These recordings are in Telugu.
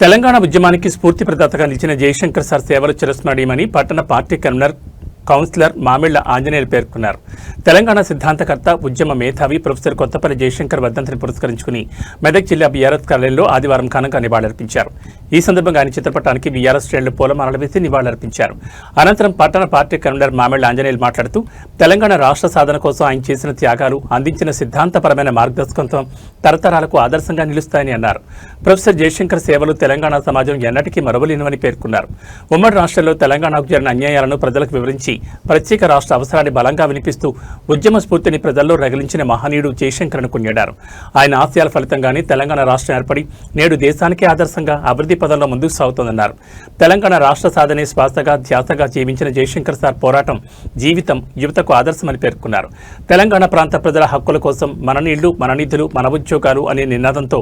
తెలంగాణ ఉద్యమానికి స్ఫూర్తి ప్రదాతగా నిలిచిన జయశంకర్ సార్ సేవలు చిరస్మరణీయమని పట్టణ party convener councillor Mamilla Anjaneyulu పేర్కొన్నారు. తెలంగాణ సిద్ధాంతకర్త, ఉద్యమ మేధావి ప్రొఫెసర్ కొత్తపల్లి జయశంకర్ వర్ధంతిని పురస్కరించుకుని మెదక్ జిల్లా బీఆర్ఎస్ కార్యాలయంలో ఆదివారం ఘనంగా నివాళులర్పించారు. ఈ సందర్భంగా ఆయన చిత్రపటానికి బీఆర్ఎస్ శ్రేణులు పూలమాలలు వేసి నివాళులర్పించారు. అనంతరం పట్టణ పార్టీ కన్వీనర్ మామిళ్ల ఆంజనేయులు మాట్లాడుతూ తెలంగాణ రాష్ట్ర సాధన కోసం ఆయన చేసిన త్యాగాలు, అందించిన సిద్ధాంతపరమైన మార్గదర్శకత్వం తరతరాలకు ఆదర్శంగా నిలుస్తాయని అన్నారు. ప్రొఫెసర్ జయశంకర్ సేవలు తెలంగాణ సమాజం ఎన్నటికీ మరువలేనివని పేర్కొన్నారు. ఉమ్మడి రాష్ట్రంలో తెలంగాణకు జరిగిన అన్యాయాలను ప్రజలకు వివరించి ప్రత్యేక రాష్ట్ర అవసరాన్ని బలంగా వినిపిస్తూ ఉద్యమ స్ఫూర్తిని ప్రజల్లో రగిలించిన మహనీయుడు జయశంకర్ను కొనియాడారు. ఆయన ఆశయాల ఫలితంగానే తెలంగాణ రాష్ట్రం ఏర్పడి నేడు దేశానికే ఆదర్శంగా అభివృద్ధి పదంలో ముందుకు సాగుతోందన్నారు. తెలంగాణ రాష్ట్ర సాధనే శ్వాసగా, ధ్యాసగా జీవించిన జయశంకర్ సార్ పోరాటం, జీవితం యువతకు ఆదర్శమని పేర్కొన్నారు. తెలంగాణ ప్రాంత ప్రజల హక్కుల కోసం మన నీళ్లు, మన నిధులు, మన ఉద్యోగాలు అనే నినాదంతో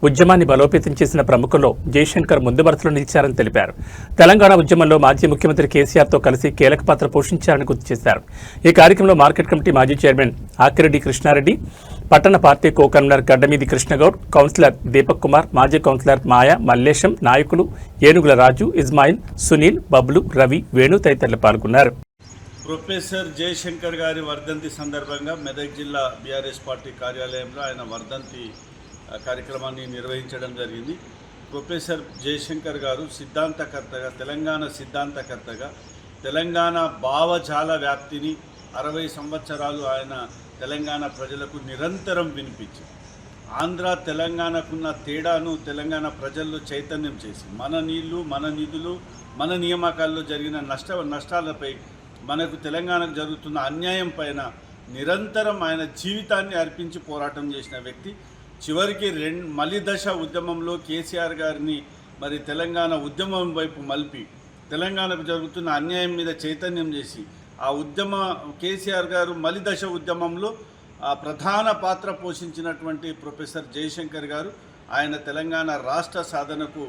ఉద్యమాన్ని బలోపేతం చేసిన ప్రముఖుల్లో జయశంకర్ ముందు వరుసలో నిలిచారని తెలిపారు. తెలంగాణ ఉద్యమంలో మాజీ ముఖ్యమంత్రి కేసీఆర్తో కలిసి కీలక పాత్ర పోషించారని గుర్తు చేశారు. ఈ కార్యక్రమంలో మార్కెట్ కమిటీ మాజీ చైర్మన్ ఆకిరెడ్డి కృష్ణారెడ్డి, పట్టణ party co convener Gaddameedi Krishnagoud, councillor Deepak Kumar, మాజీ కౌన్సిలర్ మాయా, మల్లేశం, నాయకులు ఏనుగుల రాజు, ఇస్మాయిల్, సునీల్, బబ్లు, రవి, వేణు తదితరులు పాల్గొన్నారు. ప్రొఫెసర్ జయశంకర్ గారి వర్ధంతి సందర్భంగా మెదక్ జిల్లా బీఆర్ఎస్ పార్టీ కార్యాలయంలో ఆయన వర్ధంతి కార్యక్రమాన్ని నిర్వహించడం జరిగింది. ప్రొఫెసర్ జయశంకర్ గారు సిద్ధాంతకర్తగా, తెలంగాణ సిద్ధాంతకర్తగా, తెలంగాణ భావజాల వ్యాప్తిని 60 సంవత్సరాలు ఆయన తెలంగాణ ప్రజలకు నిరంతరం వినిపించి ఆంధ్ర తెలంగాణకున్న తేడాను తెలంగాణ ప్రజల్లో చైతన్యం చేసి మన నీళ్లు, మన నిధులు, మన నియామకాల్లో జరిగిన నష్టాలపై, మనకు తెలంగాణకు జరుగుతున్న అన్యాయం పైన నిరంతరం ఆయన జీవితాన్ని అర్పించి పోరాటం చేసిన వ్యక్తి. చివరికి మలి దశ ఉద్యమంలో కేసీఆర్ గారిని మరి తెలంగాణ ఉద్యమం వైపు మలిపి తెలంగాణకు జరుగుతున్న అన్యాయం మీద చైతన్యం చేసి ఆ కేసీఆర్ గారు మలి దశ ఉద్యమంలో ప్రధాన పాత్ర పోషించినటువంటి ప్రొఫెసర్ జయశంకర్ గారు ఆయన తెలంగాణ రాష్ట్ర సాధనకు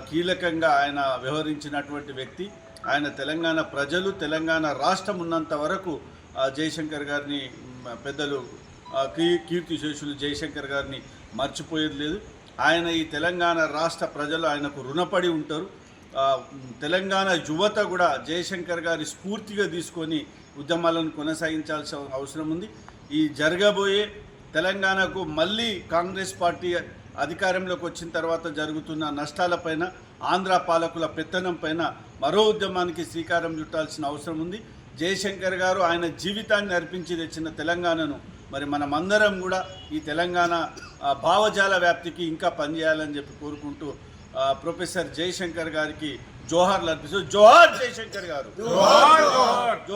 కీలకంగా ఆయన వ్యవహరించినటువంటి వ్యక్తి. ఆయన తెలంగాణ ప్రజలు, తెలంగాణ రాష్ట్రం ఉన్నంత వరకు జయశంకర్ గారిని పెద్దలు కీర్తిశేషులు జయశంకర్ గారిని మర్చిపోయేది లేదు. ఆయన ఈ తెలంగాణ రాష్ట్ర ప్రజలు ఆయనకు రుణపడి ఉంటారు. తెలంగాణ యువత కూడా జయశంకర్ గారి స్ఫూర్తిగా తీసుకొని ఉద్యమాలను కొనసాగించాల్సిన అవసరం ఉంది. ఈ జరగబోయే తెలంగాణకు మళ్ళీ కాంగ్రెస్ పార్టీ అధికారంలోకి వచ్చిన తర్వాత జరుగుతున్న నష్టాలపైన, ఆంధ్ర పాలకుల పెత్తనం పైన మరో ఉద్యమానికి శ్రీకారం చుట్టాల్సిన అవసరం ఉంది. జయశంకర్ గారు ఆయన జీవితాన్ని అర్పించి తెచ్చిన తెలంగాణను మరి మనమందరం కూడా ఈ తెలంగాణ భావజాల వ్యాప్తికి ఇంకా పనిచేయాలని చెప్పి కోరుకుంటూ ప్రొఫెసర్ జయశంకర్ గారికి జోహార్లు అర్పిస్తూ, జోహార్ జయశంకర్ గారు.